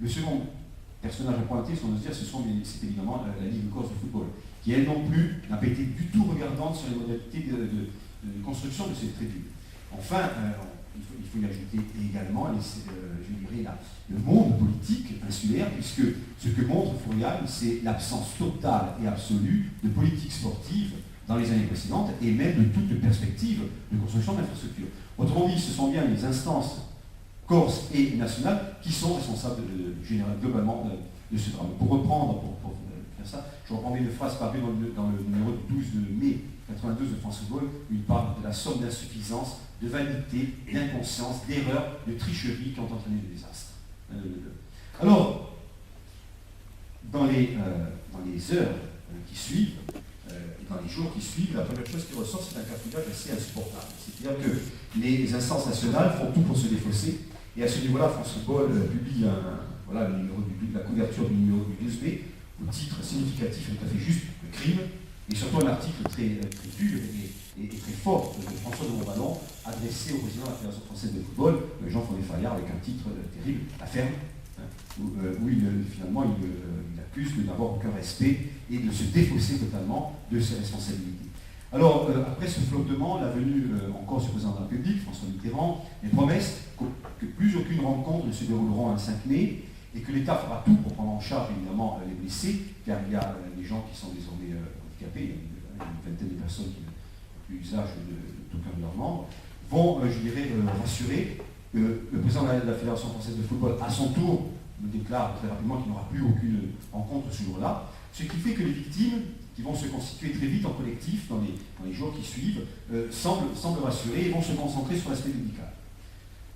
Le second personnage à pointer, si on ose dire, c'est évidemment la Ligue de Corse de football, qui elle non plus n'a pas été du tout regardante sur les modalités de construction de cette tribunes. Enfin, il faut y ajouter également, je dirais, le monde politique insulaire, puisque ce que montre Furiani, c'est l'absence totale et absolue de politique sportive dans les années précédentes, et même de toute perspective de construction d'infrastructures. Autrement dit, ce sont bien les instances corse et nationales qui sont responsables globalement de ce drame. Pour reprendre, pour faire ça, je reprends une phrase parue dans le numéro du 12 mai 92 de France Football, où il parle de la somme d'insuffisance, de vanité, d'inconscience, d'erreur, de tricherie qui ont entraîné le désastre. Alors, dans les heures qui suivent, et dans les jours qui suivent, la première chose qui ressort, c'est un cafouillage assez insupportable. C'est-à-dire que les instances nationales font tout pour se défausser, et à ce niveau-là, France Football publie le numéro la couverture du numéro du 12 mai, au titre significatif et tout à fait juste, le crime, et surtout un article très dur et très fort de François de Montballon, adressé au président de la Fédération française de football, Jean-François Fayard, avec un titre terrible, La Ferme, où finalement il accuse de n'avoir aucun respect et de se défausser totalement de ses responsabilités. Alors, après ce flottement, la venue en Corse du président de la République, François Mitterrand, les promesses que plus aucune rencontre ne se dérouleront un 5 mai, et que l'État fera tout pour prendre en charge évidemment les blessés, car il y a des gens qui sont désormais handicapés, il y a une vingtaine de personnes qui n'ont plus usage d'aucun de leurs membres, vont, rassurer. Le président de la Fédération française de football, à son tour, me déclare très rapidement qu'il n'y aura plus aucune rencontre ce jour-là, ce qui fait que les victimes, qui vont se constituer très vite en collectif dans les jours qui suivent, semblent rassurées et vont se concentrer sur l'aspect médical.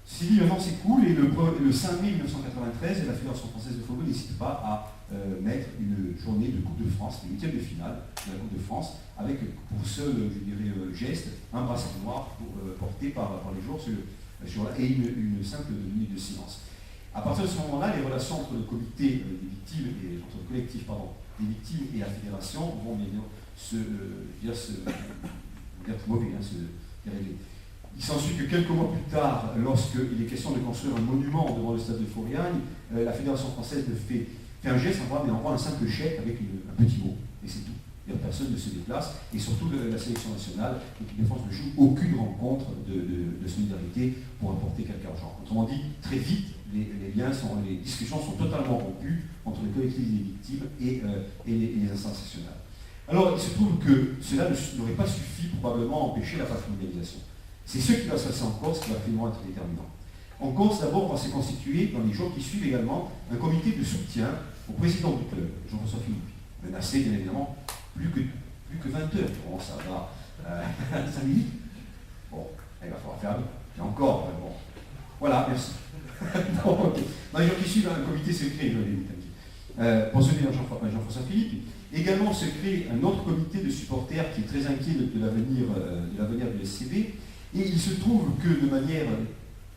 Ceci dit, maintenant c'est cool, et le 5 mai 1993, la Fédération française de football n'hésite pas à mettre une journée de Coupe de France, les huitièmes de finale de la Coupe de France, avec pour seul, geste, un brassard noir porté par les joueurs et une simple minute de silence. À partir de ce moment-là, les relations entre le comité des victimes et entre le collectif des victimes et la fédération vont bien se dérégler. Il s'ensuit que quelques mois plus tard, lorsqu'il est question de construire un monument devant le stade de Furiani, la Fédération française fait un geste, mais envoie un simple chèque avec un petit mot, et c'est tout. Personne ne se déplace, et surtout la sélection nationale, l'équipe de France ne joue aucune rencontre de solidarité pour apporter quelque argent. Autrement dit, très vite, les discussions sont totalement rompues entre les collectifs des victimes et les instances nationales. Alors, il se trouve que cela n'aurait pas suffi probablement à empêcher la patrimonialisation. C'est ce qui va se passer en Corse qui va finalement être déterminant. En Corse, d'abord, va se constituer, dans les jours qui suivent également, un comité de soutien au président du club, Jean-François Philippe, menacé, bien évidemment, plus que 20 heures. Bon, ça va 5 minutes. Bon, il va falloir faire mieux. Et encore, bon. Voilà, merci. Dans les jours qui suivent, un comité se crée, pour soutenir Jean-François Philippe. Également se crée un autre comité de supporters qui est très inquiet de l'avenir du SCB. Et il se trouve que de manière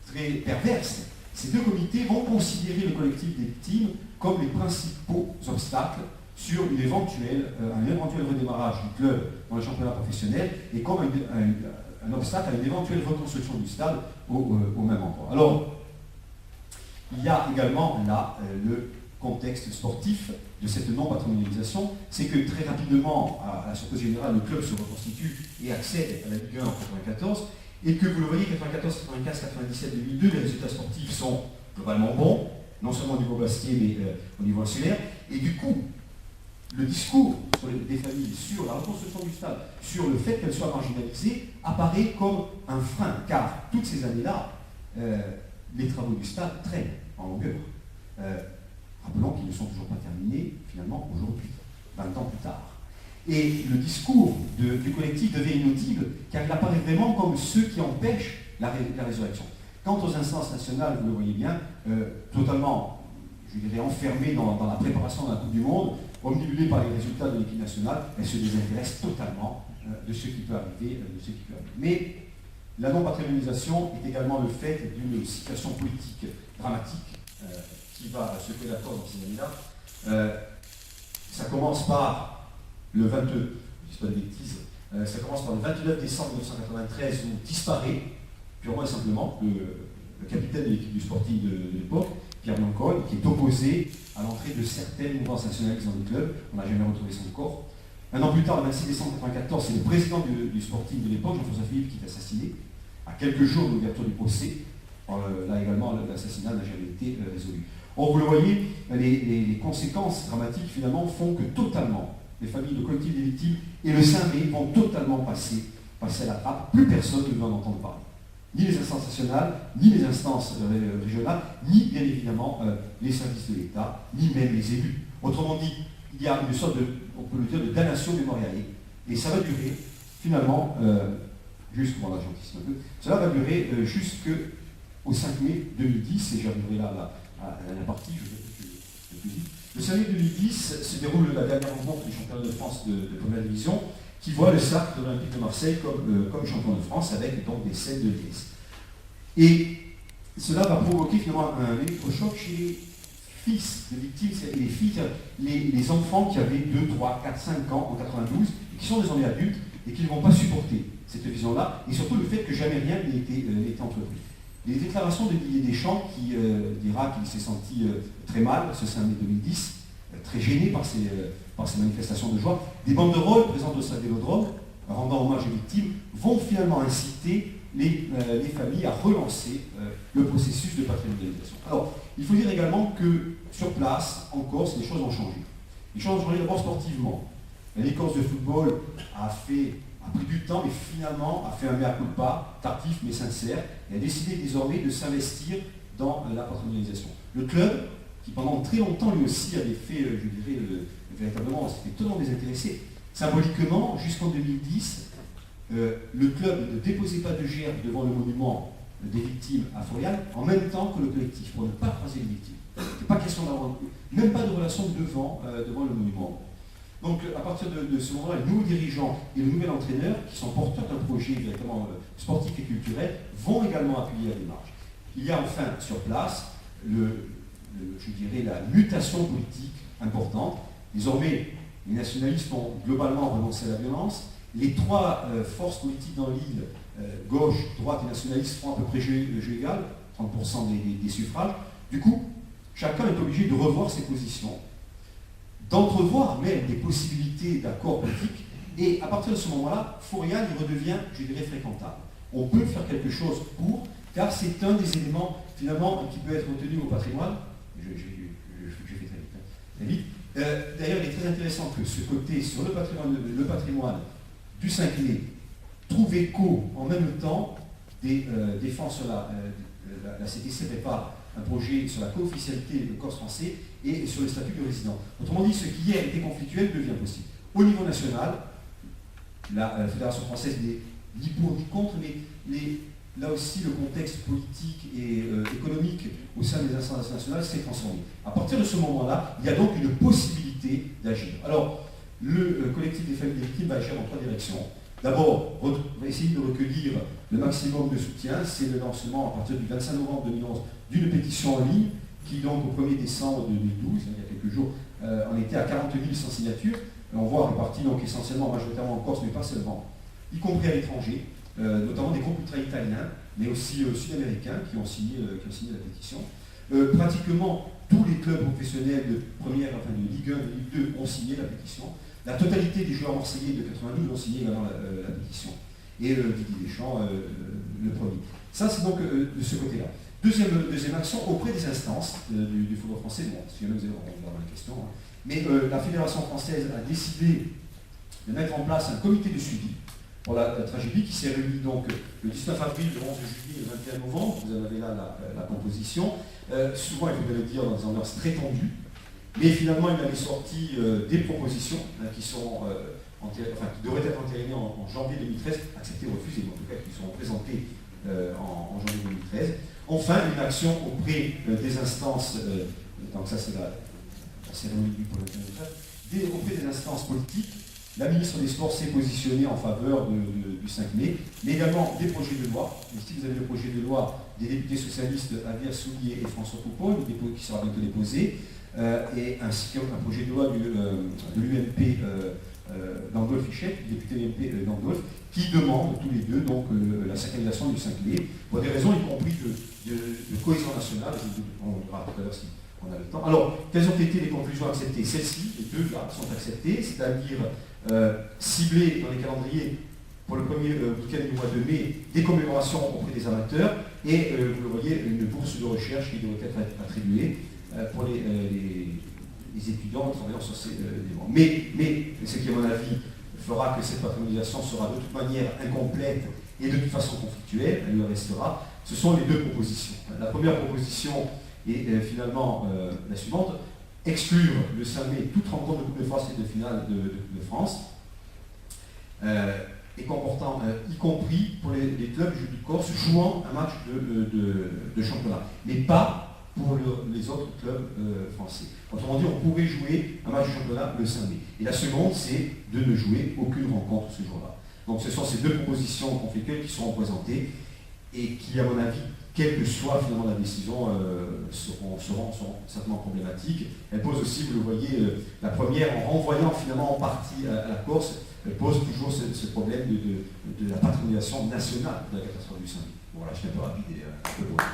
très perverse, ces deux comités vont considérer le collectif des victimes comme les principaux obstacles sur un éventuel redémarrage du club dans le championnat professionnel et comme un obstacle à une éventuelle reconstruction du stade au même endroit. Alors, il y a également là le contexte sportif de cette non-patrimonialisation, c'est que très rapidement, à la surprise générale, le club se reconstitue et accède à la Ligue 1 en 1994, et que vous le voyez, 94, 95, 97, 2002, les résultats sportifs sont globalement bons, non seulement au niveau bastier, mais au niveau insulaire, et du coup, le discours des familles sur la reconstruction du stade, sur le fait qu'elle soit marginalisée, apparaît comme un frein, car toutes ces années-là, les travaux du stade traînent en longueur. Rappelons qu'ils ne sont toujours pas terminés, finalement, aujourd'hui, 20 ans plus tard. Et le discours du collectif devient inaudible, car il apparaît vraiment comme ceux qui empêchent la résurrection. Quant aux instances nationales, vous le voyez bien, totalement, je dirais, enfermées dans la préparation de la Coupe du Monde, omnibulées par les résultats de l'équipe nationale, elles se désintéressent totalement de ce qui peut arriver. Mais la non-patrimonialisation est également le fait d'une situation politique dramatique qui va secouer la Corse dans ces années-là. Ça commence par le 22, je ne dis pas de bêtises, ça commence par le 29 décembre 1993 où disparaît, purement et simplement, le capitaine de l'équipe du Sporting de l'époque, Pierre Biancone, qui est opposé à l'entrée de certaines mouvances nationalistes dans le club. On n'a jamais retrouvé son corps. Un an plus tard, le 26 décembre 1994, c'est le président du Sporting de l'époque, Jean-François Philippe, qui est assassiné, à quelques jours de l'ouverture du procès. Là également, l'assassinat n'a jamais été résolu. Or, vous le voyez, les conséquences dramatiques, finalement, font que totalement, les familles, le collectif des victimes et le Saint-Mé vont totalement passer à la trappe. Plus personne ne veut en entendre parler. Ni les instances nationales, ni les instances régionales, ni, bien évidemment, les services de l'État, ni même les élus. Autrement dit, il y a une sorte de, on peut le dire, de damnation mémoriale. Et ça va durer, finalement, cela va durer jusqu'au 5 mai 2010, et j'arriverai là à la partie, je vais plus vite. Le 5 mai 2010 se déroule la dernière rencontre du championnat de France de première division, qui voit le Cercle de l'Olympique de Marseille comme champion de France, avec donc des scènes de liesse. Et cela va provoquer finalement un électrochoc chez les fils de victimes, les filles, les enfants qui avaient 2, 3, 4, 5 ans en 92, et qui sont désormais adultes, et qui ne vont pas supporter cette vision-là, et surtout le fait que jamais rien n'ait été entrepris. Les déclarations de Didier Deschamps, qui dira qu'il s'est senti très mal ce 5 mai 2010, très gêné par ces manifestations de joie, des banderoles présentes au stade Vélodrome, rendant hommage aux victimes, vont finalement inciter les familles à relancer le processus de patrimonialisation. Alors, il faut dire également que sur place, en Corse, les choses ont changé. Les choses ont changé d'abord sportivement. L'Écorce de football a pris du temps, mais finalement a fait un mea culpa, tardif mais sincère, et a décidé désormais de s'investir dans la patrimonialisation. Le club, qui pendant très longtemps lui aussi avait fait, je dirais, véritablement, c'était totalement désintéressé. Symboliquement, jusqu'en 2010, le club ne déposait pas de gerbe devant le monument des victimes à Forial, en même temps que le collectif, pour ne pas croiser les victimes. Il n'était pas question d'avoir, même pas de relation devant le monument. Donc à partir de ce moment-là, les nouveaux dirigeants et le nouvel entraîneur, qui sont porteurs d'un projet directement sportif et culturel, vont également appuyer la démarche. Il y a enfin sur place, je dirais, la mutation politique importante. Désormais, les nationalistes ont globalement renoncé à la violence. Les trois forces politiques dans l'île, gauche, droite et nationalistes, font à peu près jeu égal, 30% des suffrages. Du coup, chacun est obligé de revoir ses positions, d'entrevoir même des possibilités d'accord politique, et à partir de ce moment-là, Forial il redevient, je dirais, fréquentable. On peut faire quelque chose pour, car c'est un des éléments, finalement, qui peut être retenu au patrimoine. Je fais très vite. D'ailleurs, il est très intéressant que ce côté sur le patrimoine du 5 mai trouve écho en même temps des défenses sur la CTC prépare un projet sur la co-officialité de Corse français et sur le statut de résident. Autrement dit, ce qui hier était conflictuel devient possible. Au niveau national, la Fédération française n'est ni pour ni contre, mais là aussi le contexte politique et économique au sein des instances nationales s'est transformé. À partir de ce moment-là, il y a donc une possibilité d'agir. Alors, le collectif des familles des victimes va agir dans trois directions. D'abord, on va essayer de recueillir le maximum de soutien. C'est le lancement, à partir du 25 novembre 2011, d'une pétition en ligne qui, donc, au 1er décembre 2012, il y a quelques jours, en était à 40 100 signatures. On voit réparties donc essentiellement, majoritairement en Corse, mais pas seulement, y compris à l'étranger, notamment des groupes ultra-italiens, mais aussi sud-américains qui ont signé la pétition. Pratiquement tous les clubs professionnels de première, enfin de Ligue 1 et Ligue 2 ont signé la pétition. La totalité des joueurs marseillais de 92 ont signé également la pétition. Et Didier Deschamps, le premier. Ça, c'est donc de ce côté-là. Deuxième action, auprès des instances du football français, bon, si jamais vous avez la question, hein, mais la Fédération française a décidé de mettre en place un comité de suivi pour la tragédie qui s'est réuni donc le 19 avril, le 11 juillet et le 21 novembre. Vous en avez là la composition. Souvent, il faut le dire, dans des ambiances très tendues. Mais finalement, il avait sorti des propositions qui devraient être entérinées en janvier 2013, acceptées ou refusées, mais en tout cas qui seront présentées en janvier 2013. Enfin, une action auprès des instances, donc ça c'est la cérémonie du auprès des instances politiques. La ministre des Sports s'est positionnée en faveur du 5 mai, mais également des projets de loi. Ici, vous avez le projet de loi des députés socialistes Javier Soulier et François Poupon, qui sera bientôt déposé, et ainsi qu'un projet de loi de l'UMP Landolf et Scheck, député MP Landolf, qui demandent tous les deux donc, la sacralisation du Cinglé, pour des raisons y compris de cohésion nationale, on verra tout à l'heure si on a le temps. Alors, quelles ont été les conclusions acceptées? Celles-ci, les deux là, sont acceptées, c'est-à-dire cibler dans les calendriers pour le premier week-end du mois de mai des commémorations auprès des amateurs et, vous le voyez, une bourse de recherche qui devrait être attribuée pour les étudiants travaillant sur ces éléments. Mais ce qui, à mon avis, fera que cette patrimonisation sera de toute manière incomplète et de toute façon conflictuelle, elle le restera, ce sont les deux propositions. La première proposition est finalement la suivante: exclure le 5 mai toute rencontre de Coupe de France et de finale de Coupe de France, et comportant, y compris pour les clubs du Corse, jouant un match de championnat, mais pas pour les autres clubs français. Autrement dit, on pourrait jouer un match de championnat le 5 mai. Et la seconde, c'est de ne jouer aucune rencontre ce jour-là. Donc ce sont ces deux propositions conflictuelles qui seront présentées et qui, à mon avis, quelle que soit finalement la décision, seront certainement problématiques. Elles posent aussi, vous le voyez, la première, en renvoyant finalement en partie à la Corse, elle pose toujours ce problème de la patrimonisation nationale de la catastrophe du 5 mai. Voilà, je suis un peu rapide et un peu loin.